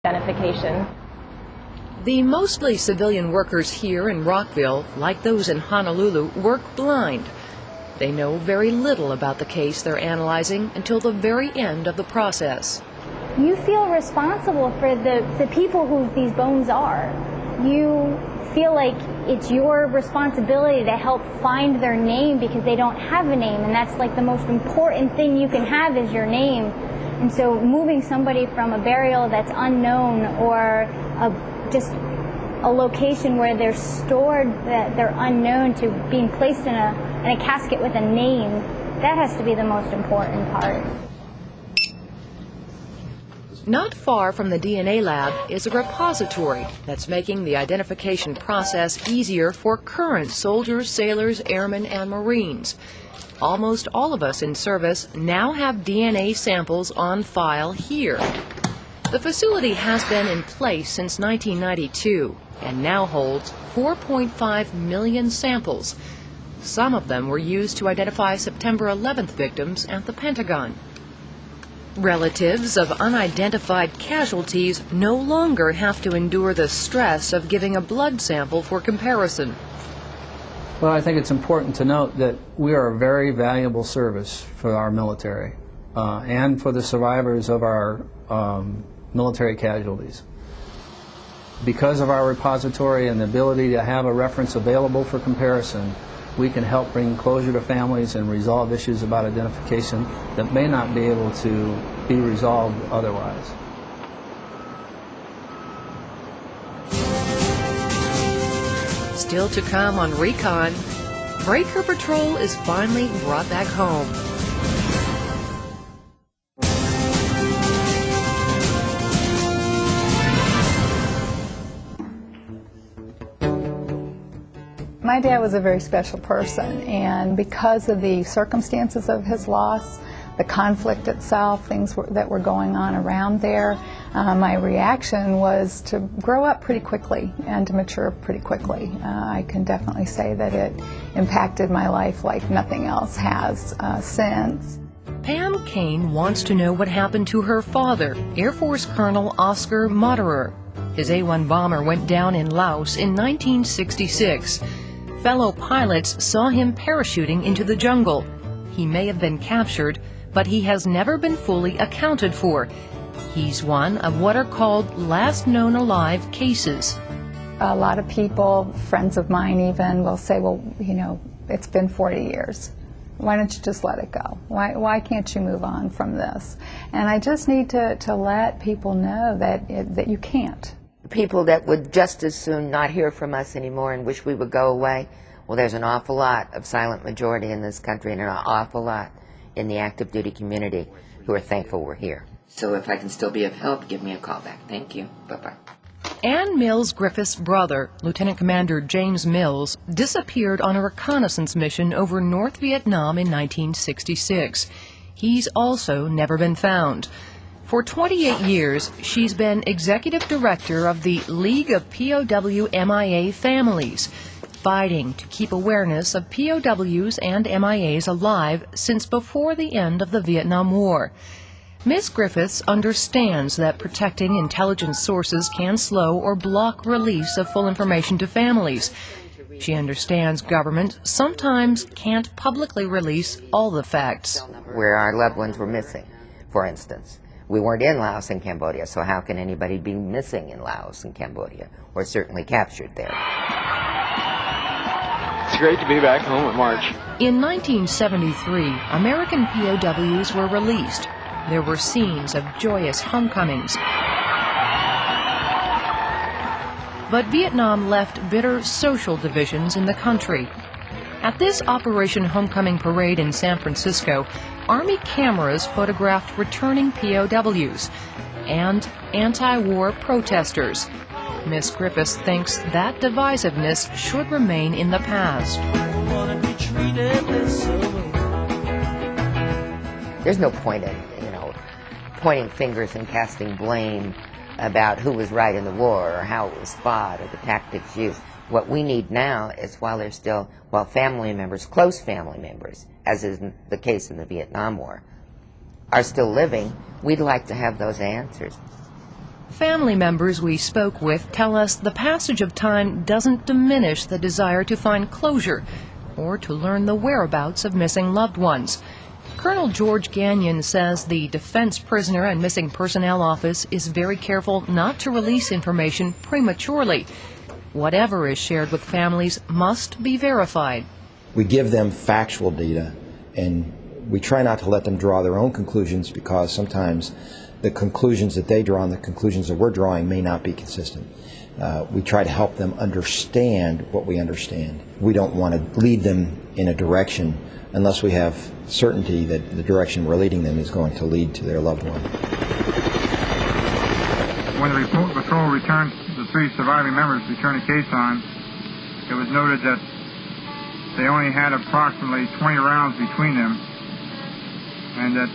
identification. The mostly civilian workers here in Rockville, like those in Honolulu, work blind. They know very little about the case they're analyzing until the very end of the process. You feel responsible for the people who these bones are. You feel like it's your responsibility to help find their name because they don't have a name, and that's like the most important thing you can have is your name. And so moving somebody from a burial that's unknown or just a location where they're stored that they're unknown to being placed in a casket with a name, that has to be the most important part. Not far from the DNA lab is a repository that's making the identification process easier for current soldiers, sailors, airmen, and Marines. Almost all of us in service now have DNA samples on file here. The facility has been in place since 1992 and now holds 4.5 million samples. Some of them were used to identify September 11th victims at the Pentagon. Relatives of unidentified casualties no longer have to endure the stress of giving a blood sample for comparison. Well, I think it's important to note that we are a very valuable service for our military and for the survivors of our military casualties. Because of our repository and the ability to have a reference available for comparison, we can help bring closure to families and resolve issues about identification that may not be able to be resolved otherwise. Still to come on Recon, Breaker Patrol is finally brought back home. My dad was a very special person, and because of the circumstances of his loss, the conflict itself, things that were going on around there, my reaction was to grow up pretty quickly and to mature pretty quickly. I can definitely say that it impacted my life like nothing else has since. Pam Kane wants to know what happened to her father, Air Force Colonel Oscar Moderer. His A-1 bomber went down in Laos in 1966. Fellow pilots saw him parachuting into the jungle. He may have been captured, but he has never been fully accounted for. He's one of what are called last known alive cases. A lot of people, friends of mine even, will say, well, you know, it's been 40 years. Why don't you just let it go? Why can't you move on from this? And I just need to let people know that you can't. People that would just as soon not hear from us anymore and wish we would go away, well, there's an awful lot of silent majority in this country and an awful lot in the active duty community who are thankful we're here. So if I can still be of help, give me a call back. Thank you. Bye-bye. Ann Mills Griffith's brother, Lieutenant Commander James Mills, disappeared on a reconnaissance mission over North Vietnam in 1966. He's also never been found. For 28 years, she's been executive director of the League of POW MIA Families, fighting to keep awareness of POWs and MIAs alive since before the end of the Vietnam War. Ms. Griffiths understands that protecting intelligence sources can slow or block release of full information to families. She understands government sometimes can't publicly release all the facts. Where our loved ones were missing, for instance. We weren't in Laos and Cambodia, so how can anybody be missing in Laos and Cambodia, or certainly captured there? It's great to be back home in March. In 1973, American POWs were released. There were scenes of joyous homecomings. But Vietnam left bitter social divisions in the country. At this Operation Homecoming Parade in San Francisco, Army cameras photographed returning POWs and anti-war protesters. Ms. Griffiths thinks that divisiveness should remain in the past. There's no point in, pointing fingers and casting blame about who was right in the war or how it was fought or the tactics used. What we need now is while family members, close family members, as is the case in the Vietnam War, are still living, we'd like to have those answers. Family members we spoke with tell us the passage of time doesn't diminish the desire to find closure or to learn the whereabouts of missing loved ones. Colonel George Gagnon says the Defense Prisoner and Missing Personnel Office is very careful not to release information prematurely. Whatever is shared with families must be verified. We give them factual data, and we try not to let them draw their own conclusions, because sometimes the conclusions that they draw and the conclusions that we're drawing may not be consistent. We try to help them understand what we understand. We don't want to lead them in a direction unless we have certainty that the direction we're leading them is going to lead to their loved one. When the report patrol returned the 3 surviving members to turn the case on, it was noted that they only had approximately 20 rounds between them, and that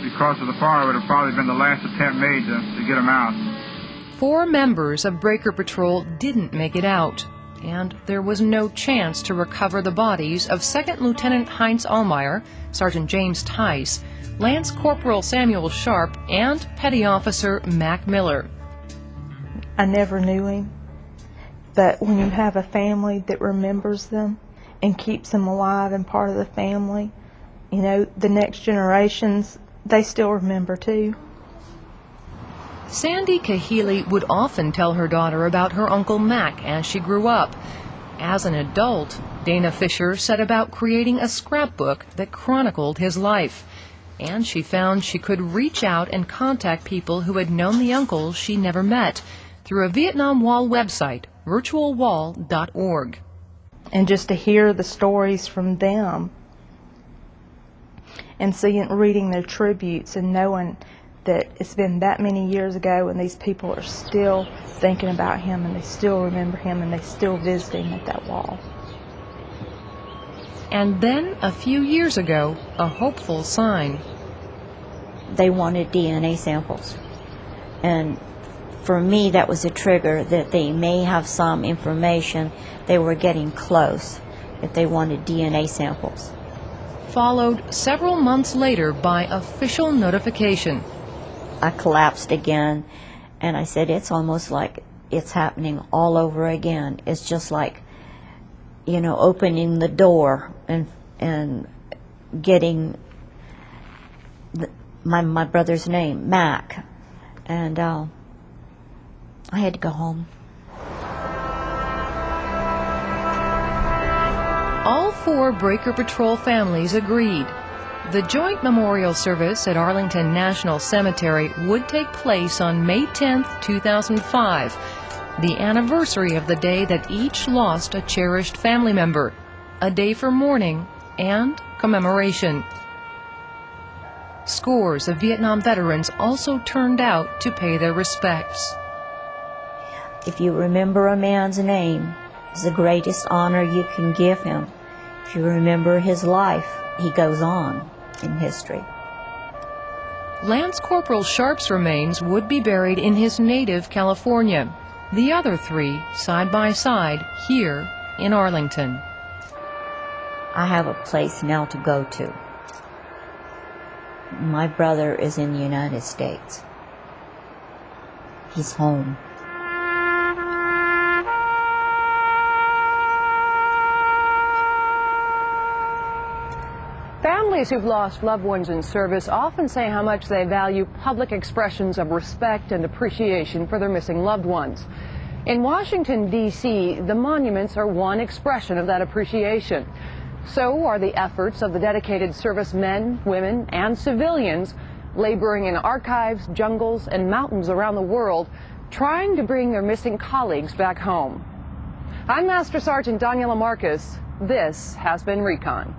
because of the fire, it would have probably been the last attempt made to get them out. 4 members of Breaker Patrol didn't make it out, and there was no chance to recover the bodies of 2nd Lieutenant Heinz Allmeyer, Sergeant James Tice, Lance Corporal Samuel Sharp, and Petty Officer Mac Miller. I never knew him, but when you have a family that remembers them and keeps them alive and part of the family, you know, the next generations, they still remember too. Sandy Kahili would often tell her daughter about her Uncle Mac as she grew up. As an adult, Dana Fisher set about creating a scrapbook that chronicled his life. And she found she could reach out and contact people who had known the uncles she never met through a Vietnam Wall website, virtualwall.org. And just to hear the stories from them and reading their tributes and knowing that it's been that many years ago and these people are still thinking about him and they still remember him and they still visiting at that wall. And then, a few years ago, a hopeful sign. They wanted DNA samples. And for me, that was a trigger that they may have some information. They were getting close if they wanted DNA samples. Followed several months later by official notification. I collapsed again, and I said, it's almost like it's happening all over again. It's just like, you know, opening the door and getting my brother's name, Mac, and I had to go home. All 4 Breaker Patrol families agreed. The joint memorial service at Arlington National Cemetery would take place on May 10, 2005, the anniversary of the day that each lost a cherished family member, a day for mourning and commemoration. Scores of Vietnam veterans also turned out to pay their respects. If you remember a man's name, it's the greatest honor you can give him. If you remember his life, he goes on in history. Lance Corporal Sharp's remains would be buried in his native California. The other 3 side by side here in Arlington. I have a place now to go to. My brother is in the United States. He's home. Families who've lost loved ones in service often say how much they value public expressions of respect and appreciation for their missing loved ones. In Washington, D.C., the monuments are one expression of that appreciation. So are the efforts of the dedicated servicemen, women, and civilians laboring in archives, jungles, and mountains around the world, trying to bring their missing colleagues back home. I'm Master Sergeant Daniela Marcus. This has been Recon.